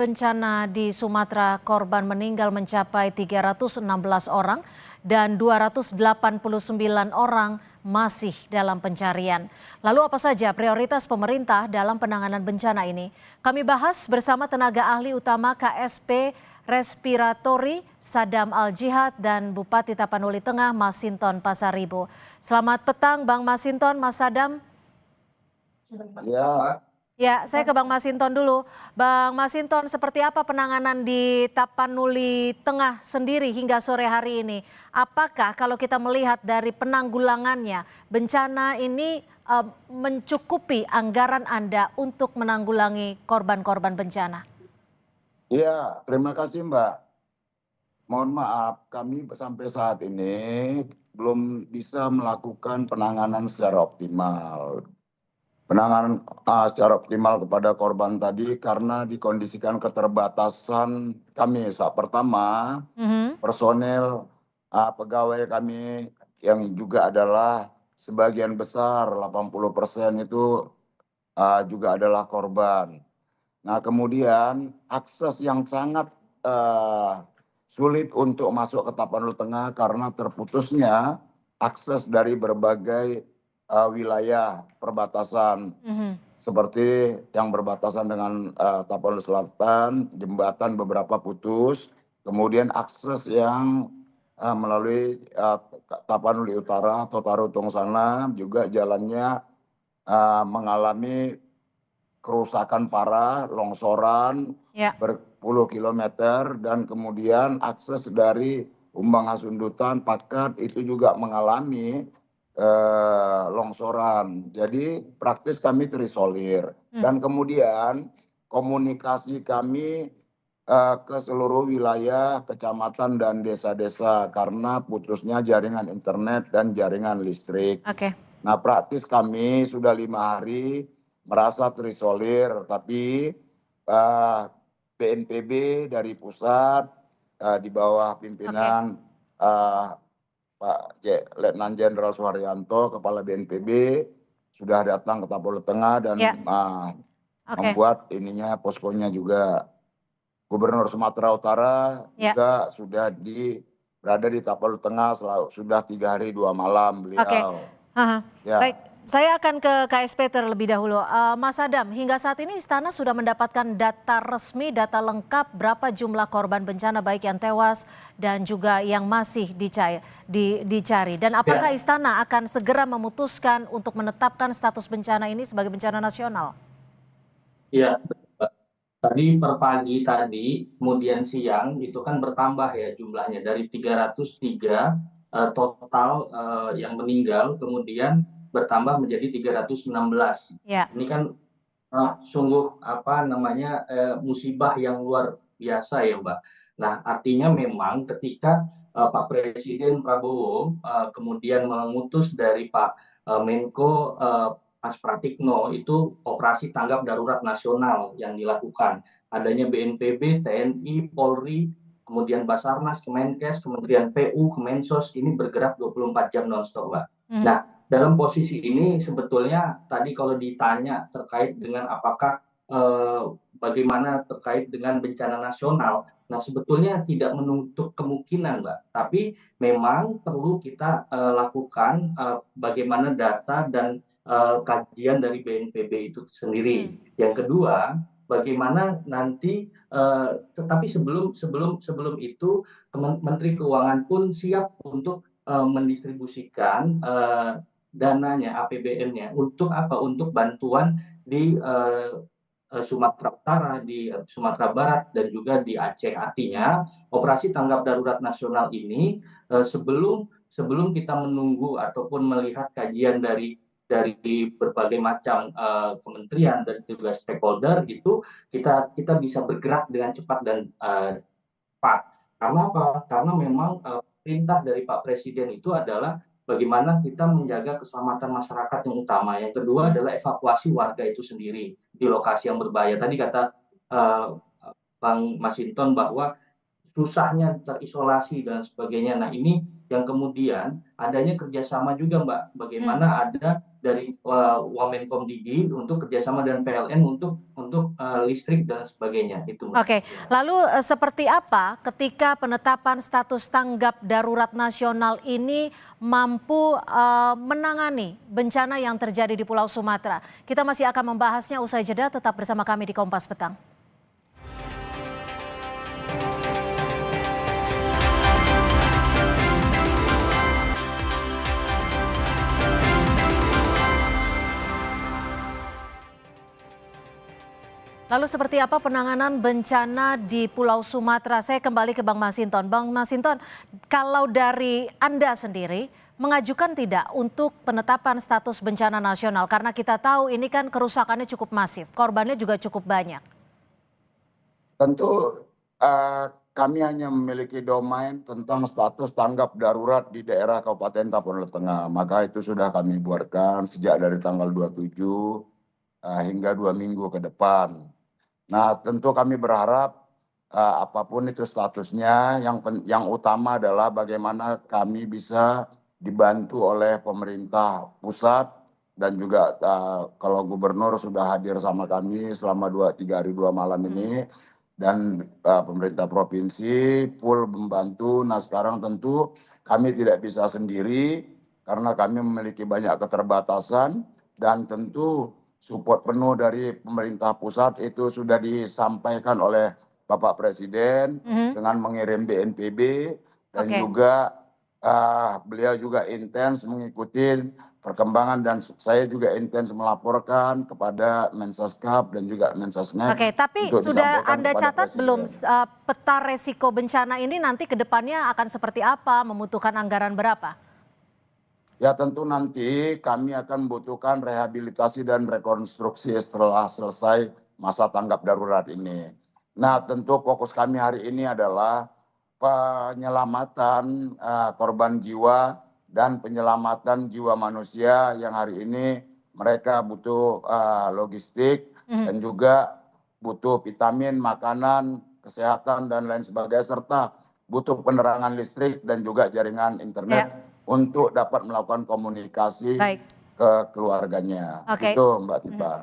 Bencana di Sumatera, korban meninggal mencapai 316 orang dan 289 orang masih dalam pencarian. Lalu apa saja prioritas pemerintah dalam penanganan bencana ini? Kami bahas bersama tenaga ahli utama KSP Respiratory Sadam Al-Jihad dan Bupati Tapanuli Tengah Masinton Pasaribu. Selamat petang Bang Masinton, Mas Sadam. Ya, Ya, saya ke Bang Masinton dulu. Bang Masinton, seperti apa penanganan di Tapanuli Tengah sendiri hingga sore hari ini? Apakah kalau kita melihat dari penanggulangannya, bencana ini mencukupi anggaran Anda untuk menanggulangi korban-korban bencana? ya, terima kasih Mbak. Mohon maaf, kami sampai saat ini belum bisa melakukan penanganan secara optimal. Penanganan secara optimal kepada korban tadi karena dikondisikan keterbatasan kami. Saat pertama, personel pegawai kami yang juga adalah sebagian besar 80% itu juga adalah korban. Nah, kemudian akses yang sangat sulit untuk masuk ke Tapanuli Tengah karena terputusnya akses dari berbagai wilayah perbatasan seperti yang berbatasan dengan Tapanuli Selatan, jembatan beberapa putus, kemudian akses yang melalui Tapanuli Utara atau Tarutung sana juga jalannya mengalami kerusakan parah, longsoran Ya. berpuluh kilometer, dan kemudian akses dari Umbang Hasundutan, Pakat itu juga mengalami longsoran. Jadi praktis kami terisolir. Dan kemudian komunikasi kami ke seluruh wilayah, kecamatan dan desa-desa karena putusnya jaringan internet dan jaringan listrik. Oke. Nah, praktis kami sudah 5 hari merasa terisolir, tapi BNPB dari pusat di bawah pimpinan Pak Letnan Jenderal Suharyanto, Kepala BNPB, sudah datang ke Tapanuli Tengah dan Ya. Oke. membuat ininya poskonya juga. Gubernur Sumatera Utara Ya. juga sudah berada di Tapanuli Tengah sudah 3 hari 2 malam Oke. beliau. Ya. Baik, saya akan ke KSP terlebih dahulu. Mas Adam, hingga saat ini Istana sudah mendapatkan data resmi, data lengkap berapa jumlah korban bencana baik yang tewas dan juga yang masih dicari. Dan apakah Istana akan segera memutuskan untuk menetapkan status bencana ini sebagai bencana nasional? Iya, tadi per pagi tadi, kemudian siang itu kan bertambah ya jumlahnya dari 303 total yang meninggal, kemudian bertambah menjadi 316. Ya. Ini kan sungguh musibah yang luar biasa ya Mbak. Nah, artinya memang ketika Pak Presiden Prabowo kemudian mengutus dari Pak Menko Mas Pratikno itu operasi tanggap darurat nasional yang dilakukan. Adanya BNPB, TNI, Polri, kemudian Basarnas, Kemenkes, Kementerian PU, Kemensos ini bergerak 24 jam nonstop, Mbak. Nah, dalam posisi ini sebetulnya tadi kalau ditanya terkait dengan apakah bagaimana terkait dengan bencana nasional, nah sebetulnya tidak menutup kemungkinan, Mbak. Tapi memang perlu kita lakukan bagaimana data dan kajian dari BNPB itu sendiri. Yang kedua, bagaimana nanti tetapi sebelum itu Menteri Keuangan pun siap untuk mendistribusikan dananya APBN-nya untuk apa? Untuk bantuan di Sumatera Utara, di Sumatera Barat, dan juga di Aceh. Artinya operasi tanggap darurat nasional ini sebelum kita menunggu ataupun melihat kajian dari berbagai macam kementerian dan juga stakeholder itu kita bisa bergerak dengan cepat dan cepat. Karena apa? Karena memang perintah dari Pak Presiden itu adalah bagaimana kita menjaga keselamatan masyarakat yang utama. Yang kedua adalah evakuasi warga itu sendiri di lokasi yang berbahaya. Tadi kata Bang Masinton bahwa susahnya terisolasi dan sebagainya. Nah, ini yang kemudian adanya kerjasama juga, Mbak. Bagaimana ada dari Wamenkom Digi untuk kerjasama dengan PLN untuk listrik dan sebagainya itu. Oke, lalu seperti apa ketika penetapan status tanggap darurat nasional ini mampu menangani bencana yang terjadi di Pulau Sumatera? Kita masih akan membahasnya usai jeda, tetap bersama kami di Kompas Petang. Lalu seperti apa penanganan bencana di Pulau Sumatera? Saya kembali ke Bang Masinton. Bang Masinton, kalau dari Anda sendiri mengajukan tidak untuk penetapan status bencana nasional? Karena kita tahu ini kan kerusakannya cukup masif, korbannya juga cukup banyak. Tentu kami hanya memiliki domain tentang status tanggap darurat di daerah Kabupaten Tapanuli Tengah. Maka itu sudah kami buatkan sejak dari tanggal 27 hingga 2 minggu ke depan. Nah, tentu kami berharap apapun itu statusnya, yang utama adalah bagaimana kami bisa dibantu oleh pemerintah pusat dan juga kalau gubernur sudah hadir sama kami selama 3 hari 2 malam ini dan pemerintah provinsi full membantu. Nah, sekarang tentu kami tidak bisa sendiri karena kami memiliki banyak keterbatasan dan tentu support penuh dari pemerintah pusat itu sudah disampaikan oleh Bapak Presiden dengan mengirim BNPB dan juga beliau juga intens mengikuti perkembangan dan saya juga intens melaporkan kepada Mensaskap dan juga Mensesnek. Oke, tapi sudah Anda catat belum peta resiko bencana ini nanti ke depannya akan seperti apa, membutuhkan anggaran berapa? Ya tentu nanti kami akan membutuhkan rehabilitasi dan rekonstruksi setelah selesai masa tanggap darurat ini. Nah tentu fokus kami hari ini adalah penyelamatan korban jiwa dan penyelamatan jiwa manusia yang hari ini mereka butuh logistik dan juga butuh vitamin, makanan, kesehatan dan lain sebagainya serta butuh penerangan listrik dan juga jaringan internet untuk dapat melakukan komunikasi ke keluarganya. Itu Mbak Tipa.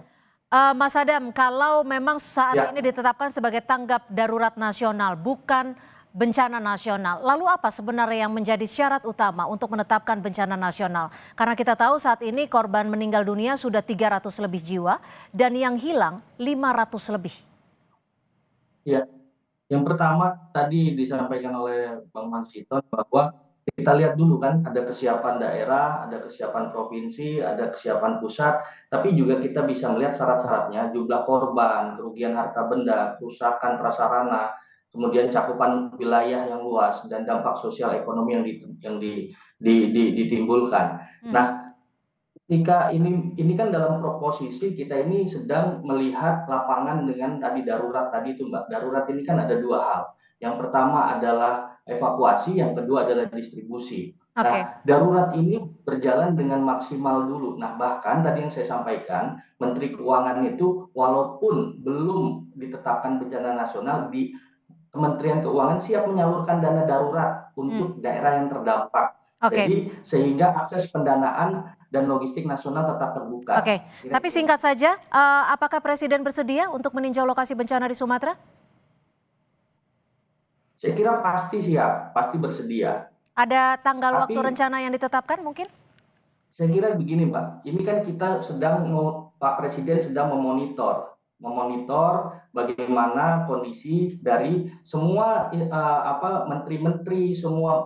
Mas Adam, kalau memang saat ini ditetapkan sebagai tanggap darurat nasional, bukan bencana nasional, lalu apa sebenarnya yang menjadi syarat utama untuk menetapkan bencana nasional? Karena kita tahu saat ini korban meninggal dunia sudah 300 lebih jiwa dan yang hilang 500 lebih. Ya, yang pertama tadi disampaikan oleh Bang Masinton bahwa kita lihat dulu kan ada kesiapan daerah, ada kesiapan provinsi, ada kesiapan pusat, tapi juga kita bisa melihat syarat-syaratnya, jumlah korban, kerugian harta benda, kerusakan prasarana, kemudian cakupan wilayah yang luas dan dampak sosial ekonomi yang ditimbulkan. Nah, ketika ini kan dalam posisi kita ini sedang melihat lapangan dengan tadi darurat tadi itu Mbak. Darurat ini kan ada 2 hal. Yang pertama adalah evakuasi, yang kedua adalah distribusi. Nah, darurat ini berjalan dengan maksimal dulu. Nah, bahkan tadi yang saya sampaikan, Menteri Keuangan itu walaupun belum ditetapkan bencana nasional, di Kementerian Keuangan siap menyalurkan dana darurat untuk daerah yang terdampak. Jadi sehingga akses pendanaan dan logistik nasional tetap terbuka. Tapi singkat saja, apakah Presiden bersedia untuk meninjau lokasi bencana di Sumatera? Saya kira pasti siap, pasti bersedia. Ada tanggal waktu rencana yang ditetapkan mungkin? Saya kira begini Mbak, ini kan kita Pak Presiden sedang memonitor bagaimana kondisi dari semua menteri-menteri, semua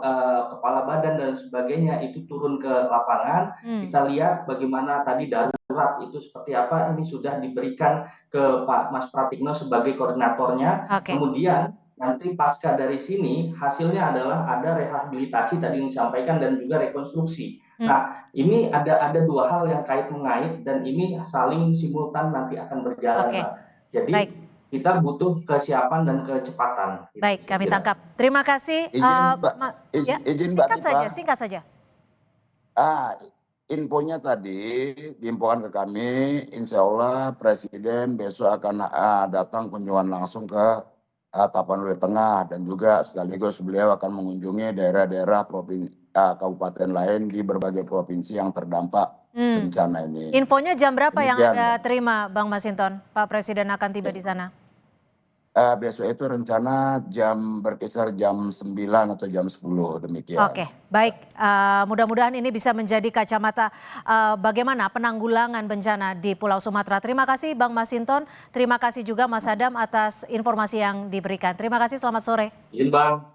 kepala badan dan sebagainya itu turun ke lapangan. Kita lihat bagaimana tadi darurat itu seperti apa, ini sudah diberikan ke Pak Mas Pratikno sebagai koordinatornya. Kemudian nanti pasca dari sini hasilnya adalah ada rehabilitasi tadi yang disampaikan dan juga rekonstruksi. Nah, ini ada 2 hal yang kait mengait dan ini saling simultan nanti akan berjalan. Jadi kita butuh kesiapan dan kecepatan. Baik, kami tangkap. Terima kasih. Izin Mbak Tipa. Singkat saja. Infonya tadi diinfokan ke kami, insya Allah Presiden besok akan datang kunjungan langsung ke Tapanuli Tengah dan juga sekaligus beliau akan mengunjungi daerah-daerah kabupaten lain di berbagai provinsi yang terdampak bencana ini. Infonya jam berapa yang Demikian. Anda terima, Bang Masinton? Pak Presiden akan tiba di sana. Besok itu rencana berkisar jam 9 atau jam 10 demikian. Oke, baik. Mudah-mudahan ini bisa menjadi kacamata bagaimana penanggulangan bencana di Pulau Sumatera. Terima kasih Bang Masinton, terima kasih juga Mas Adam atas informasi yang diberikan. Terima kasih, selamat sore. Izin Bang.